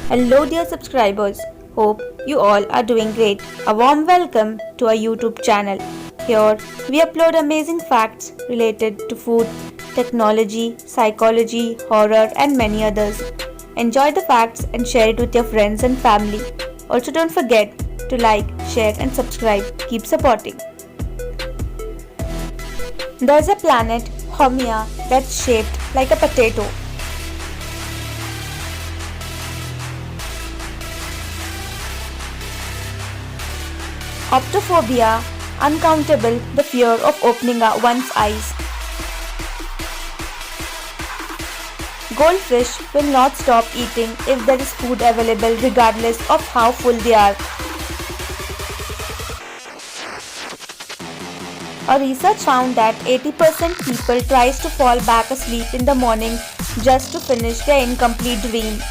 Hello, dear subscribers. Hope you all are doing great. A warm welcome to our YouTube channel. Here we upload amazing facts related to food, technology, psychology, horror, and many others. Enjoy the facts and share it with your friends and family. Also, don't forget to like, share, and subscribe. Keep supporting. There's a planet, Haumea, that's shaped like a potato. Optophobia, uncountable, the fear of opening one's eyes. Goldfish will not stop eating if there is food available regardless of how full they are. A research found that 80% people tries to fall back asleep in the morning just to finish their incomplete dream.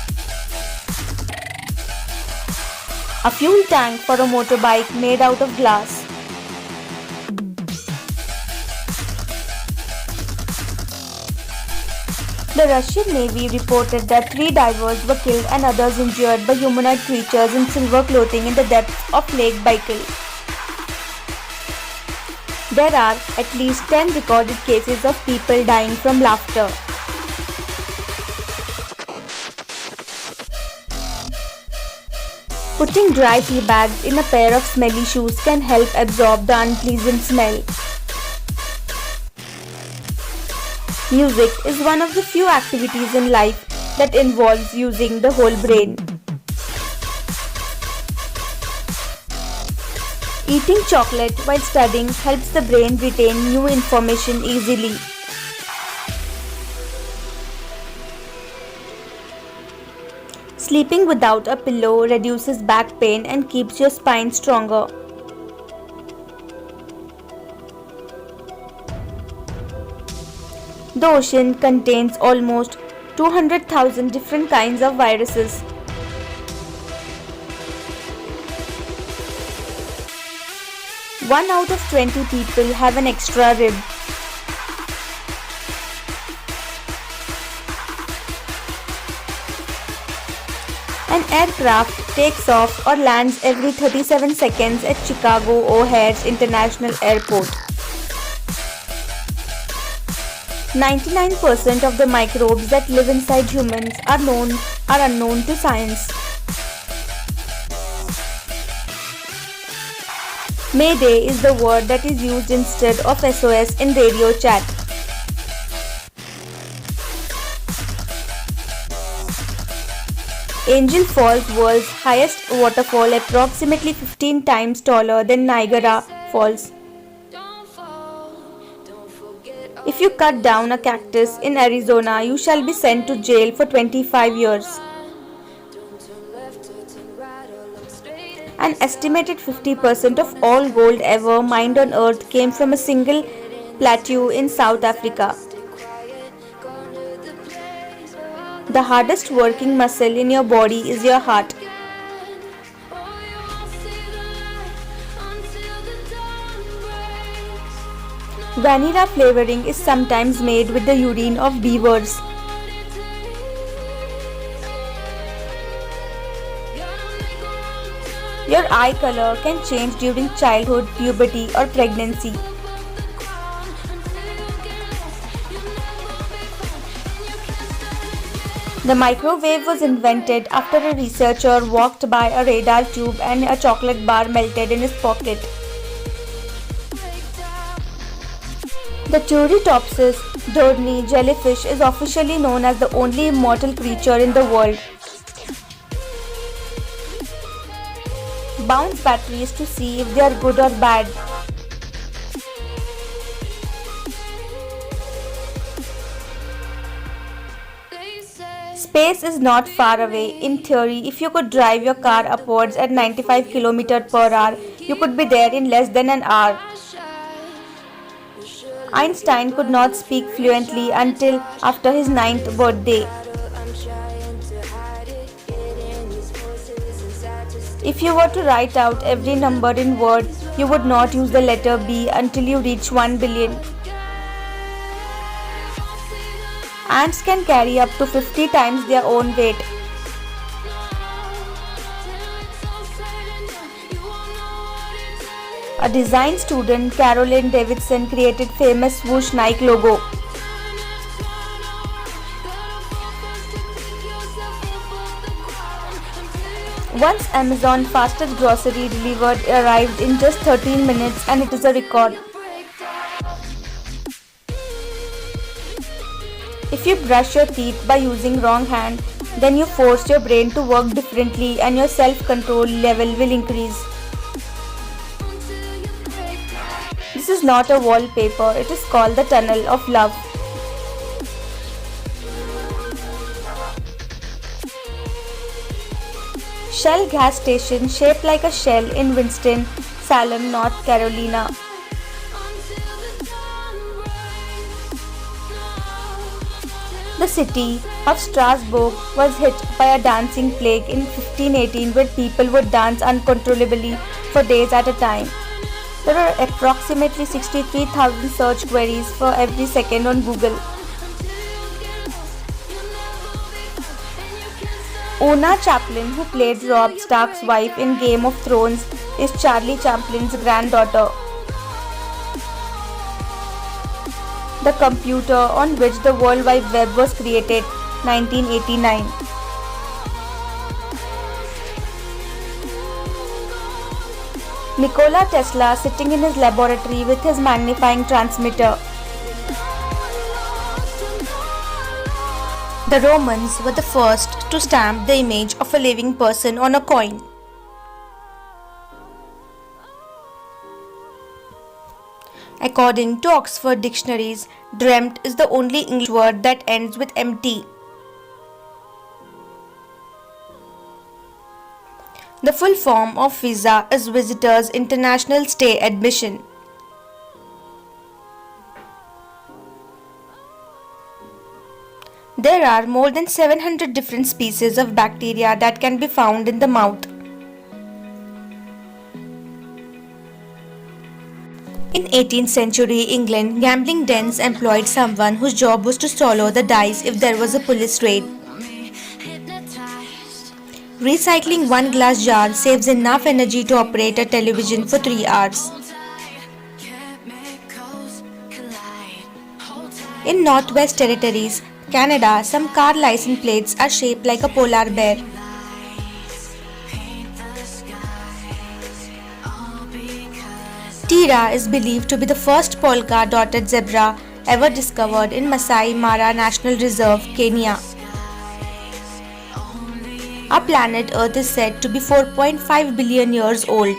A fuel tank for a motorbike made out of glass. The Russian Navy reported that 3 divers were killed and others injured by humanoid creatures in silver clothing in the depths of Lake Baikal. There are at least 10 recorded cases of people dying from laughter. Putting dry tea bags in a pair of smelly shoes can help absorb the unpleasant smell. Music is one of the few activities in life that involves using the whole brain. Eating chocolate while studying helps the brain retain new information easily. Sleeping without a pillow reduces back pain and keeps your spine stronger. The ocean contains almost 200,000 different kinds of viruses. One out of 20 people have an extra rib. An aircraft takes off or lands every 37 seconds at Chicago O'Hare International Airport. 99% of the microbes that live inside humans are unknown to science. Mayday is the word that is used instead of SOS in radio chat. Angel Falls, world's highest waterfall, approximately 15 times taller than Niagara Falls. If you cut down a cactus in Arizona, you shall be sent to jail for 25 years. An estimated 50% of all gold ever mined on Earth came from a single plateau in South Africa. The hardest working muscle in your body is your heart. Vanilla flavoring is sometimes made with the urine of beavers. Your eye color can change during childhood, puberty, or pregnancy. The microwave was invented after a researcher walked by a radar tube and a chocolate bar melted in his pocket. The Turritopsis dohrnii jellyfish is officially known as the only immortal creature in the world. Bounce batteries to see if they are good or bad. Space is not far away. In theory, if you could drive your car upwards at 95 km per hour, you could be there in less than an hour. Einstein could not speak fluently until after his 9th birthday. If you were to write out every number in Word, you would not use the letter B until you reach 1 billion. Ants can carry up to 50 times their own weight. A design student, Carolyn Davidson, created famous swoosh Nike logo. Once Amazon fastest grocery delivered arrived in just 13 minutes, and it is a record. If you brush your teeth by using wrong hand, then you force your brain to work differently and your self-control level will increase. This is not a wallpaper, it is called the tunnel of love. Shell gas station shaped like a shell in Winston-Salem, North Carolina. The city of Strasbourg was hit by a dancing plague in 1518 where people would dance uncontrollably for days at a time. There are approximately 63,000 search queries for every second on Google. Oona Chaplin, who played Robb Stark's wife in Game of Thrones, is Charlie Chaplin's granddaughter. The computer on which the World Wide Web was created, 1989. Nikola Tesla sitting in his laboratory with his magnifying transmitter. The Romans were the first to stamp the image of a living person on a coin. According to Oxford dictionaries, dreamt is the only English word that ends with MT. The full form of visa is Visitors International Stay Admission. There are more than 700 different species of bacteria that can be found in the mouth. In 18th century England, gambling dens employed someone whose job was to swallow the dice if there was a police raid. Recycling one glass jar saves enough energy to operate a television for 3 hours. In Northwest Territories, Canada, some car license plates are shaped like a polar bear. Tira is believed to be the first polka-dotted zebra ever discovered in Masai Mara National Reserve, Kenya. Our planet Earth is said to be 4.5 billion years old.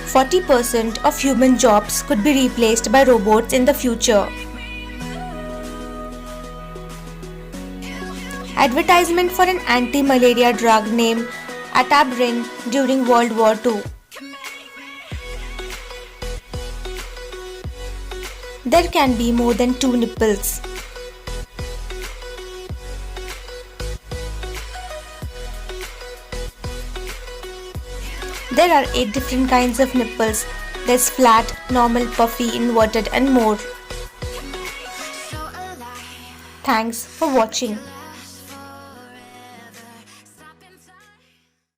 %40 of human jobs could be replaced by robots in the future. Advertisement for an anti-malaria drug named Atabrin during World War II. There can be more than 2 nipples. There are 8 different kinds of nipples. There's flat, normal, puffy, inverted and more. Thanks for watching.